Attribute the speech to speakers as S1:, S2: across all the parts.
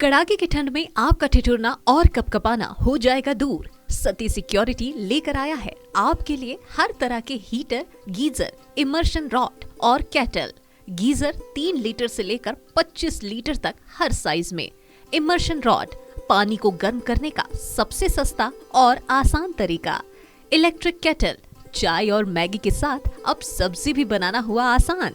S1: कड़ाके की ठंड में आपका ठिठुरना और कपकपाना हो जाएगा दूर। सती सिक्योरिटी लेकर आया है आपके लिए हर तरह के हीटर, गीजर, इमर्शन रॉड और केटल। गीजर 3 लीटर से लेकर 25 लीटर तक हर साइज में। इमर्शन रॉड पानी को गर्म करने का सबसे सस्ता और आसान तरीका। इलेक्ट्रिक केटल चाय और मैगी के साथ अब सब्जी भी बनाना हुआ आसान।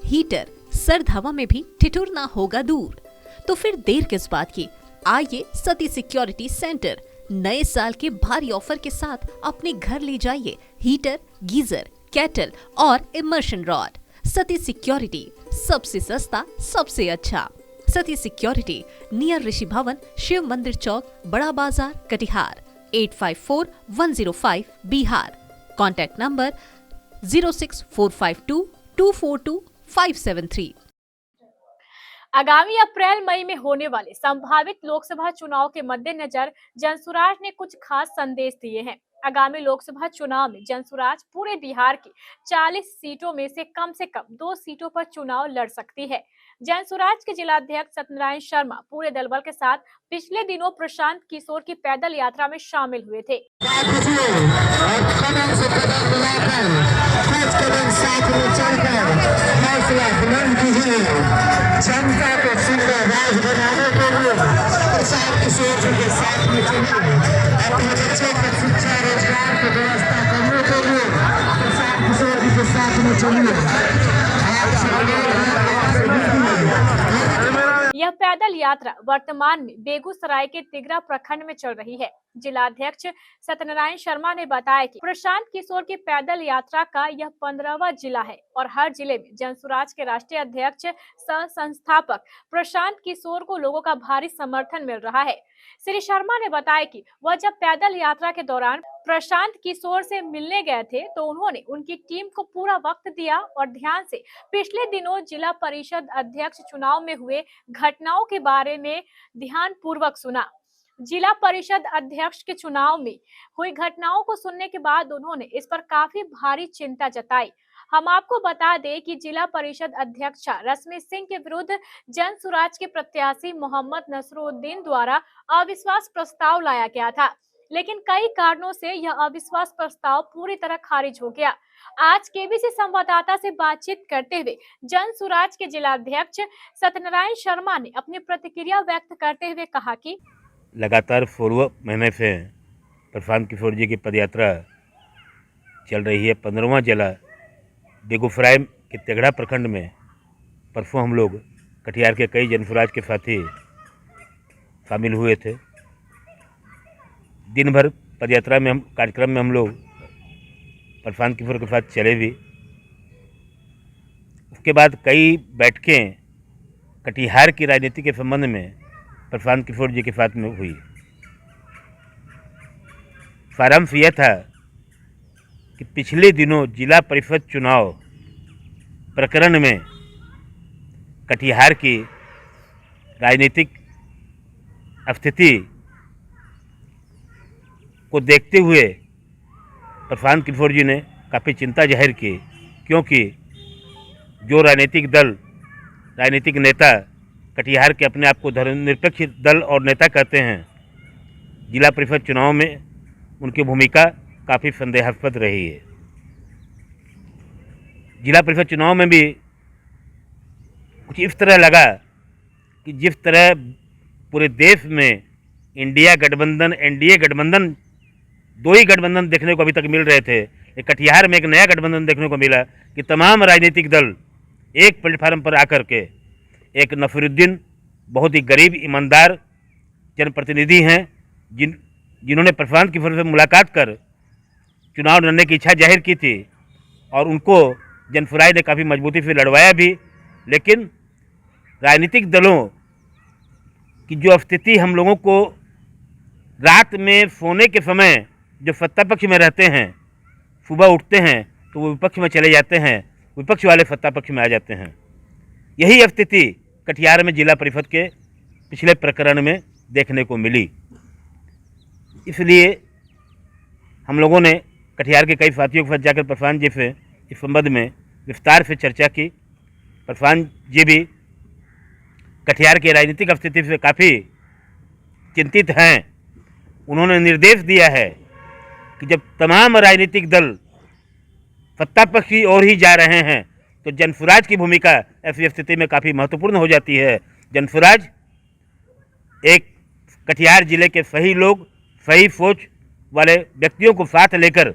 S1: हीटर सर्द हवा में भी ठिठुरना होगा दूर। तो फिर देर किस बात की, आइए सती सिक्योरिटी सेंटर नए साल के भारी ऑफर के साथ अपने घर ले जाइए हीटर, गीजर, केटल और इमर्शन रॉड। सती सिक्योरिटी सबसे सस्ता, सबसे अच्छा। सती सिक्योरिटी नियर ऋषि भवन, शिव मंदिर चौक, बड़ा बाजार, कटिहार। 854105 बिहार। Contact number 06452 242 573।
S2: आगामी अप्रैल मई में होने वाले संभावित लोकसभा चुनाव के मद्देनजर जनसुराज ने कुछ खास संदेश दिए हैं। आगामी लोकसभा चुनाव में जनसुराज पूरे बिहार की 40 सीटों में से कम 2 सीटों पर चुनाव लड़ सकती है। जनसुराज के जिलाध्यक्ष सत्यनारायण शर्मा पूरे दलबल के साथ पिछले दिनों प्रशांत किशोर की पैदल यात्रा में शामिल हुए थे।
S3: जनता को सुंदर राज बनाने के लिए प्रशांत किशोर जी के साथ में चलिए। अपने बच्चों को शिक्षा रोजगार की व्यवस्था करने के लिए प्रशांत किशोर जी के साथ में चलिए।
S2: यह पैदल यात्रा वर्तमान में बेगूसराय के तिगरा प्रखंड में चल रही है। जिलाध्यक्ष सत्यनारायण शर्मा ने बताया कि प्रशांत किशोर की पैदल यात्रा का यह 15वां जिला है और हर जिले में जनसुराज के राष्ट्रीय अध्यक्ष सह संस्थापक प्रशांत किशोर को लोगों का भारी समर्थन मिल रहा है। श्री शर्मा ने बताया कि वह जब पैदल यात्रा के दौरान प्रशांत किशोर से मिलने गए थे तो उन्होंने उनकी टीम को पूरा वक्त दिया और ध्यान से पिछले दिनों जिला परिषद अध्यक्ष चुनाव में हुए घटनाओं के बारे में ध्यान पूर्वक सुना। जिला परिषद अध्यक्ष के चुनाव में हुई घटनाओं को सुनने के बाद उन्होंने इस पर काफी भारी चिंता जताई। हम आपको बता दें कि जिला परिषद अध्यक्षा रश्मि सिंह के विरुद्ध जनसुराज के प्रत्याशी मोहम्मद नसरुद्दीन द्वारा अविश्वास प्रस्ताव लाया गया था, लेकिन कई कारणों से यह अविश्वास प्रस्ताव पूरी तरह खारिज हो गया। आज केबीसी संवाददाता से बातचीत करते हुए जनसुराज के जिलाध्यक्ष सत्यनारायण शर्मा ने अपनी प्रतिक्रिया व्यक्त करते हुए कहा कि
S4: लगातार 4 महीने से प्रशांत किशोर जी की पदयात्रा चल रही है। 15वां जिला बेगूसराय के तिगड़ा प्रखंड में परसों हम लोग कटिहार के कई जनसुराज के साथी शामिल हुए थे। दिन भर पदयात्रा में कार्यक्रम में हम लोग प्रशांत किशोर के साथ चले भी। उसके बाद कई बैठकें कटिहार की राजनीति के संबंध में प्रशांत किशोर जी के साथ में हुई। सारांश यह था कि पिछले दिनों जिला परिषद चुनाव प्रकरण में कटिहार की राजनीतिक स्थिति को देखते हुए प्रशांत किशोर जी ने काफ़ी चिंता जाहिर की, क्योंकि जो राजनीतिक दल, राजनीतिक नेता कटिहार के अपने आप को धर्मनिरपेक्ष दल और नेता कहते हैं, जिला परिषद चुनाव में उनकी भूमिका काफ़ी संदेहास्पद रही है। जिला परिषद चुनाव में भी कुछ इस तरह लगा कि जिस तरह पूरे देश में इंडिया गठबंधन, एनडीए गठबंधन, 2 ही गठबंधन देखने को अभी तक मिल रहे थे, कटिहार में एक नया गठबंधन देखने को मिला कि तमाम राजनीतिक दल एक प्लेटफार्म पर आकर के, एक नफरुद्दीन बहुत ही गरीब ईमानदार जनप्रतिनिधि हैं जिन्होंने प्रशांत किशोर से मुलाकात कर चुनाव लड़ने की इच्छा जाहिर की थी और उनको जनसुराज ने काफ़ी मजबूती से लड़वाया भी। लेकिन राजनीतिक दलों की जो स्थिति हम लोगों को रात में सोने के समय जो सत्ता पक्ष में रहते हैं, सुबह उठते हैं तो वो विपक्ष में चले जाते हैं, विपक्ष वाले सत्ता पक्ष में आ जाते हैं। यही स्थिति कटिहार में जिला परिषद के पिछले प्रकरण में देखने को मिली। इसलिए हम लोगों ने कटिहार के कई साथियों के साथ जाकर प्रशांत जी से इस संबंध में विस्तार से चर्चा की। प्रशांत जी भी कटिहार की राजनीतिक स्थिति से काफ़ी चिंतित हैं। उन्होंने निर्देश दिया है कि जब तमाम राजनीतिक दल सत्ता पक्ष की ओर ही जा रहे हैं तो जनसुराज की भूमिका ऐसी स्थिति में काफ़ी महत्वपूर्ण हो जाती है। जनसुराज एक कटिहार जिले के सही लोग, सही सोच वाले व्यक्तियों को साथ लेकर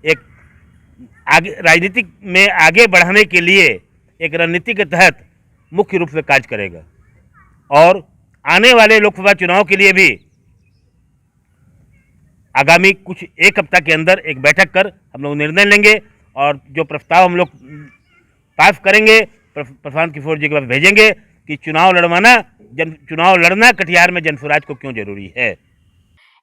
S4: एक आगे राजनीतिक में आगे बढ़ाने के लिए एक रणनीति के तहत मुख्य रूप से कार्य करेगा और आने वाले लोकसभा चुनाव के लिए भी आगामी कुछ एक हफ्ता के अंदर एक बैठक कर हम लोग निर्णय लेंगे और जो प्रस्ताव हम लोग पास करेंगे प्रशांत किशोर जी के पास भेजेंगे कि चुनाव लड़ना कटिहार में जनसुराज को क्यों जरूरी है।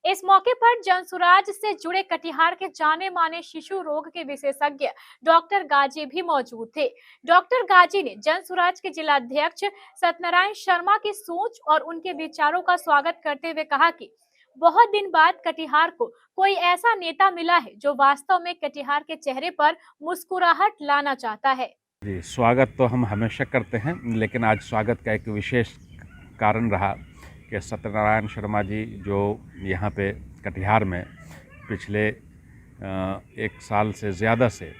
S2: इस मौके पर जनसुराज से जुड़े कटिहार के जाने माने शिशु रोग के विशेषज्ञ डॉक्टर गाजी भी मौजूद थे। डॉक्टर गाजी ने जनसुराज के जिलाध्यक्ष सत्यनारायण शर्मा की सोच और उनके विचारों का स्वागत करते हुए कहा कि बहुत दिन बाद कटिहार को कोई ऐसा नेता मिला है जो वास्तव में कटिहार के चेहरे पर मुस्कुराहट लाना चाहता है।
S5: जी, स्वागत तो हम हमेशा करते हैं, लेकिन आज स्वागत का एक विशेष कारण रहा कि सत्यनारायण शर्मा जी जो यहाँ पे कटिहार में पिछले 1 साल से ज़्यादा से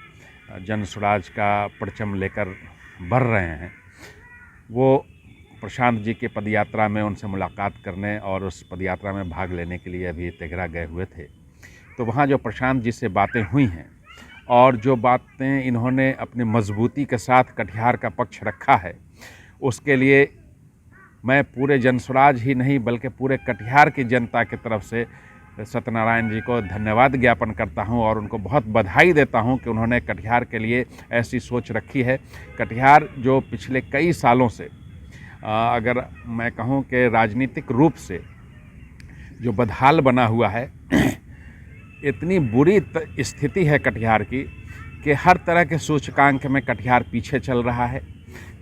S5: जनसुराज का परचम लेकर बढ़ रहे हैं, वो प्रशांत जी के पदयात्रा में उनसे मुलाकात करने और उस पदयात्रा में भाग लेने के लिए अभी तेघरा गए हुए थे। तो वहाँ जो प्रशांत जी से बातें हुई हैं और जो बातें इन्होंने अपनी मजबूती के साथ कटिहार का पक्ष रखा है, उसके लिए मैं पूरे जनसुराज ही नहीं बल्कि पूरे कटिहार की जनता की तरफ से सत्यनारायण जी को धन्यवाद ज्ञापन करता हूं और उनको बहुत बधाई देता हूं कि उन्होंने कटिहार के लिए ऐसी सोच रखी है। कटिहार जो पिछले कई सालों से अगर मैं कहूं कि राजनीतिक रूप से जो बदहाल बना हुआ है, इतनी बुरी स्थिति है कटिहार की कि हर तरह के सूचकांक में कटिहार पीछे चल रहा है।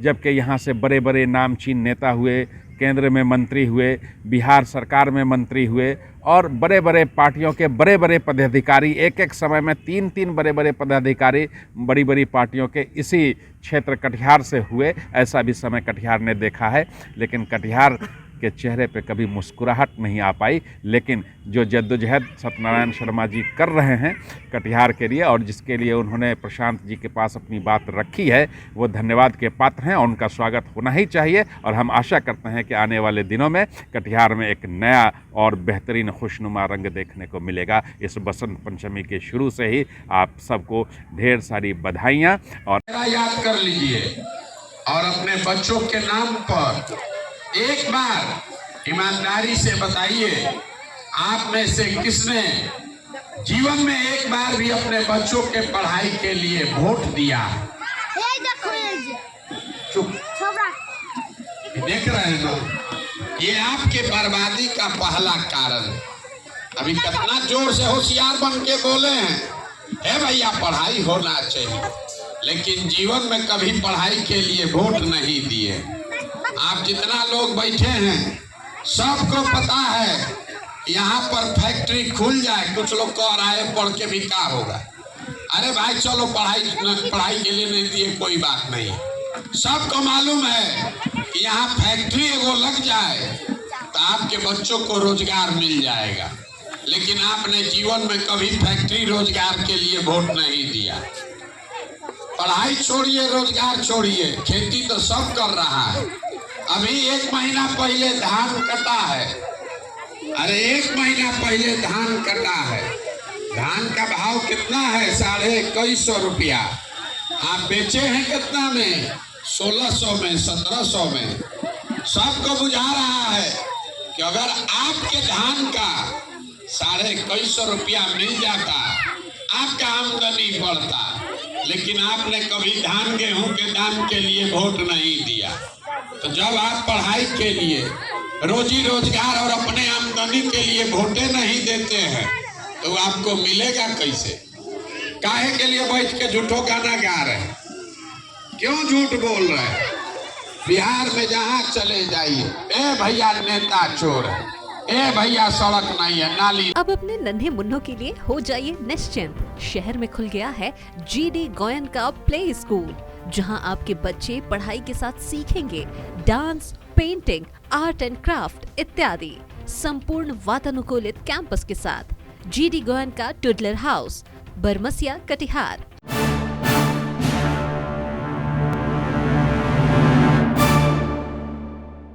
S5: जबकि यहाँ से बड़े बड़े नामचीन नेता हुए, केंद्र में मंत्री हुए, बिहार सरकार में मंत्री हुए और बड़े बड़े पार्टियों के बड़े बड़े पदाधिकारी, एक समय में 3 बड़े बड़े पदाधिकारी बड़ी बड़ी पार्टियों के इसी क्षेत्र कटिहार से हुए, ऐसा भी समय कटिहार ने देखा है। लेकिन कटिहार के चेहरे पे कभी मुस्कुराहट नहीं आ पाई। लेकिन जो जद्दोजहद सत्यनारायण शर्मा जी कर रहे हैं कटिहार के लिए और जिसके लिए उन्होंने प्रशांत जी के पास अपनी बात रखी है, वो धन्यवाद के पात्र हैं और उनका स्वागत होना ही चाहिए। और हम आशा करते हैं कि आने वाले दिनों में कटिहार में एक नया और बेहतरीन खुशनुमा रंग देखने को मिलेगा। इस बसंत पंचमी के शुरू से ही आप सबको ढेर सारी बधाइयाँ और
S6: याद कर लीजिए और अपने बच्चों के नाम पर एक बार ईमानदारी से बताइए, आप में से किसने जीवन में एक बार भी अपने बच्चों के पढ़ाई के लिए वोट दिया? चुप, देख रहे हैं ना, ये आपके बर्बादी का पहला कारण। अभी कितना जोर से होशियार बन के बोले हैं, भैया पढ़ाई होना चाहिए, लेकिन जीवन में कभी पढ़ाई के लिए वोट नहीं दिए। आप जितना लोग बैठे हैं सबको पता है यहाँ पर फैक्ट्री खुल जाए, कुछ लोग कह रहा है पढ़ के भी क्या होगा। अरे भाई चलो पढ़ाई के लिए नहीं दिए कोई बात नहीं, सबको मालूम है कि यहाँ फैक्ट्री एगो लग जाए तो आपके बच्चों को रोजगार मिल जाएगा। लेकिन आपने जीवन में कभी फैक्ट्री रोजगार के लिए वोट नहीं दिया। पढ़ाई छोड़िए, रोजगार छोड़िए, खेती तो सब कर रहा है। अभी 1 महीना पहले धान कटा है, अरे 1 महीना पहले धान कटा है। धान का भाव कितना है? 2150 रुपया। आप बेचे हैं कितना में? 1600 में, 1700 में। सबको बुझा रहा है कि अगर आपके धान का 2150 रुपया मिल जाता, आपका आमदनी बढ़ता। लेकिन आपने कभी धान गेहूं के दाम के लिए वोट नहीं दिया। तो जब आप पढ़ाई के लिए, रोजी रोजगार और अपने आमदनी के लिए वोटें नहीं देते हैं तो आपको मिलेगा कैसे? काहे के लिए बैठ के झूठो गाना गा रहे हैं? क्यों झूठ बोल रहे हैं? बिहार में जहाँ चले जाइए, भैया नेता चोर है, भैया सड़क नहीं है, नाली।
S1: अब अपने नन्हे मुन्नों के लिए हो जाइए निश्चिंत। शहर में खुल गया है GD गोयन का प्ले स्कूल, जहां आपके बच्चे पढ़ाई के साथ सीखेंगे dance, painting, art and craft इत्यादि। संपूर्ण वातानुकूलित कैंपस के साथ GD गोयन का टुडलर हाउस, बरमसिया, कटिहार।